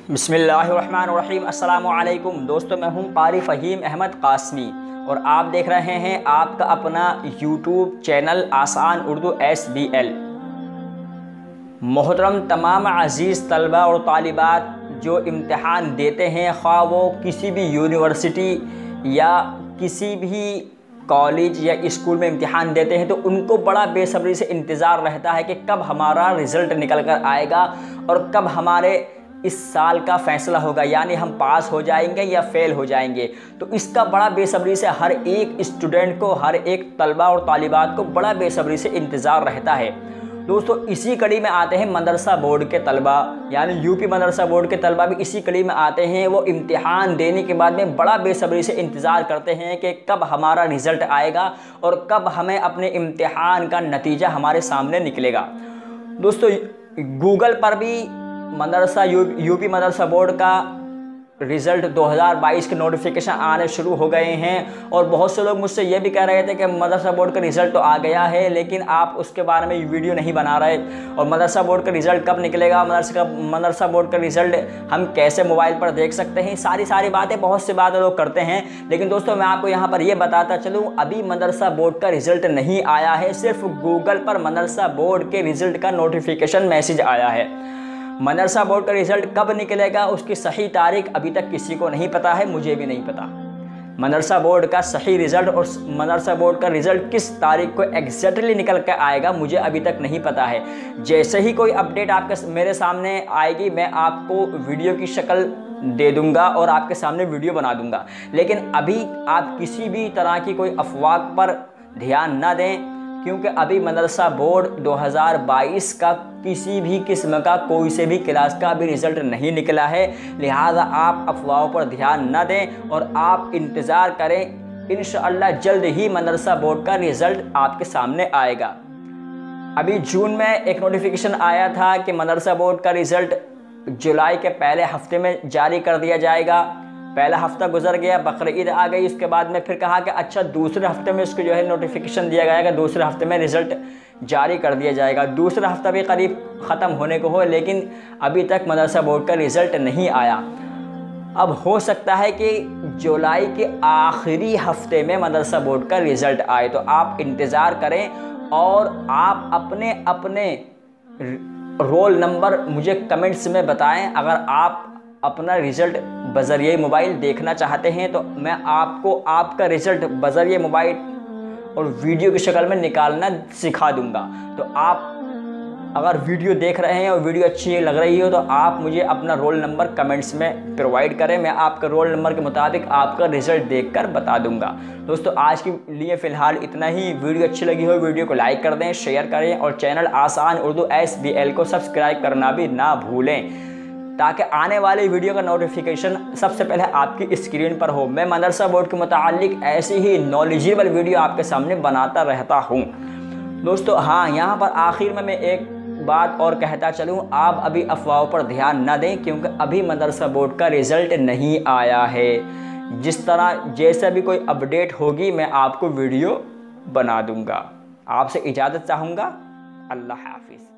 बिस्मिल्लाहिर्रहमानिर्रहीम। अस्सलामुअलैकुम दोस्तों, मैं हूं कारी फ़हीम अहमद कासमी और आप देख रहे हैं आपका अपना यूट्यूब चैनल आसान उर्दू SBL। मोहतरम तमाम अज़ीज़ तलबा और तालिबात जो इम्तिहान देते हैं, ख़्वाह वो किसी भी यूनिवर्सिटी या किसी भी कॉलेज या स्कूल में इम्तिहान देते हैं, तो उनको बड़ा बेसब्री से इंतज़ार रहता है कि कब हमारा रिज़ल्ट निकल कर आएगा और कब हमारे इस साल का फ़ैसला होगा, यानी हम पास हो जाएंगे या फ़ेल हो जाएंगे। तो इसका बड़ा बेसब्री से हर एक स्टूडेंट को, हर एक तलबा और तालिबात को बड़ा बेसब्री से इंतज़ार रहता है। दोस्तों, इसी कड़ी में आते हैं मदरसा बोर्ड के तलबा, यानी यूपी मदरसा बोर्ड के तलबा भी इसी कड़ी में आते हैं। वो इम्तिहान देने के बाद में बड़ा बेसब्री से इंतज़ार करते हैं कि कब हमारा रिज़ल्ट आएगा और कब हमें अपने इम्तिहान का नतीजा हमारे सामने निकलेगा। दोस्तों, गूगल पर भी यूपी मदरसा बोर्ड का रिज़ल्ट 2022 के नोटिफिकेशन आने शुरू हो गए हैं और बहुत से लोग मुझसे ये भी कह रहे थे कि मदरसा बोर्ड का रिज़ल्ट तो आ गया है, लेकिन आप उसके बारे में वीडियो नहीं बना रहे। और मदरसा बोर्ड का रिज़ल्ट कब निकलेगा, मदरसा बोर्ड का रिज़ल्ट हम कैसे मोबाइल पर देख सकते हैं, सारी बातें बहुत से बातें लोग करते हैं। लेकिन दोस्तों, मैं आपको यहाँ पर ये बताता चलूँ, अभी मदरसा बोर्ड का रिज़ल्ट नहीं आया है। सिर्फ गूगल पर मदरसा बोर्ड के रिज़ल्ट का नोटिफिकेशन मैसेज आया है। मदरसा बोर्ड का रिज़ल्ट कब निकलेगा, उसकी सही तारीख अभी तक किसी को नहीं पता है, मुझे भी नहीं पता। मदरसा बोर्ड का सही रिज़ल्ट और मदरसा बोर्ड का रिज़ल्ट किस तारीख को एग्जैक्टली निकल कर आएगा, मुझे अभी तक नहीं पता है। जैसे ही कोई अपडेट आपके मेरे सामने आएगी, मैं आपको वीडियो की शक्ल दे दूंगा और आपके सामने वीडियो बना दूंगा। लेकिन अभी आप किसी भी तरह की कोई अफवाह पर ध्यान ना दें, क्योंकि अभी मदरसा बोर्ड 2022 का किसी भी किस्म का कोई से भी क्लास का अभी रिज़ल्ट नहीं निकला है। लिहाजा आप अफवाहों पर ध्यान न दें और आप इंतज़ार करें। इंशाअल्लाह जल्द ही मदरसा बोर्ड का रिज़ल्ट आपके सामने आएगा। अभी जून में एक नोटिफिकेशन आया था कि मदरसा बोर्ड का रिज़ल्ट जुलाई के पहले हफ्ते में जारी कर दिया जाएगा। पहला हफ्ता गुजर गया, बकरीद आ गई, उसके बाद में फिर कहा कि अच्छा दूसरे हफ्ते में इसको जो है नोटिफिकेशन दिया जाएगा, दूसरे हफ्ते में रिज़ल्ट जारी कर दिया जाएगा। दूसरा हफ्ता भी करीब ख़त्म होने को हो, लेकिन अभी तक मदरसा बोर्ड का रिज़ल्ट नहीं आया। अब हो सकता है कि जुलाई के आखिरी हफ्ते में मदरसा बोर्ड का रिज़ल्ट आए, तो आप इंतज़ार करें और आप अपने अपने रोल नंबर मुझे कमेंट्स में बताएं। अगर आप अपना रिज़ल्ट बज़रिए मोबाइल देखना चाहते हैं तो मैं आपको आपका रिज़ल्ट बज़रिए मोबाइल और वीडियो की शक्ल में निकालना सिखा दूंगा। तो आप अगर वीडियो देख रहे हैं और वीडियो अच्छी लग रही हो तो आप मुझे अपना रोल नंबर कमेंट्स में प्रोवाइड करें। मैं आपके रोल नंबर के मुताबिक आपका रिज़ल्ट देखकर बता दूंगा। दोस्तों, आज के लिए फ़िलहाल इतना ही। वीडियो अच्छी लगी हो वीडियो को लाइक कर दें, शेयर करें और चैनल आसान उर्दू SBL को सब्सक्राइब करना भी ना भूलें, ताकि आने वाले वीडियो का नोटिफिकेशन सबसे पहले आपकी स्क्रीन पर हो। मैं मदरसा बोर्ड के मुतालिक ऐसी ही नॉलेजेबल वीडियो आपके सामने बनाता रहता हूँ। दोस्तों, हाँ, यहाँ पर आखिर में मैं एक बात और कहता चलूँ, आप अभी अफवाहों पर ध्यान न दें, क्योंकि अभी मदरसा बोर्ड का रिज़ल्ट नहीं आया है। जिस तरह जैसे भी कोई अपडेट होगी मैं आपको वीडियो बना दूँगा। आपसे इजाज़त चाहूँगा। अल्लाह हाफिज़।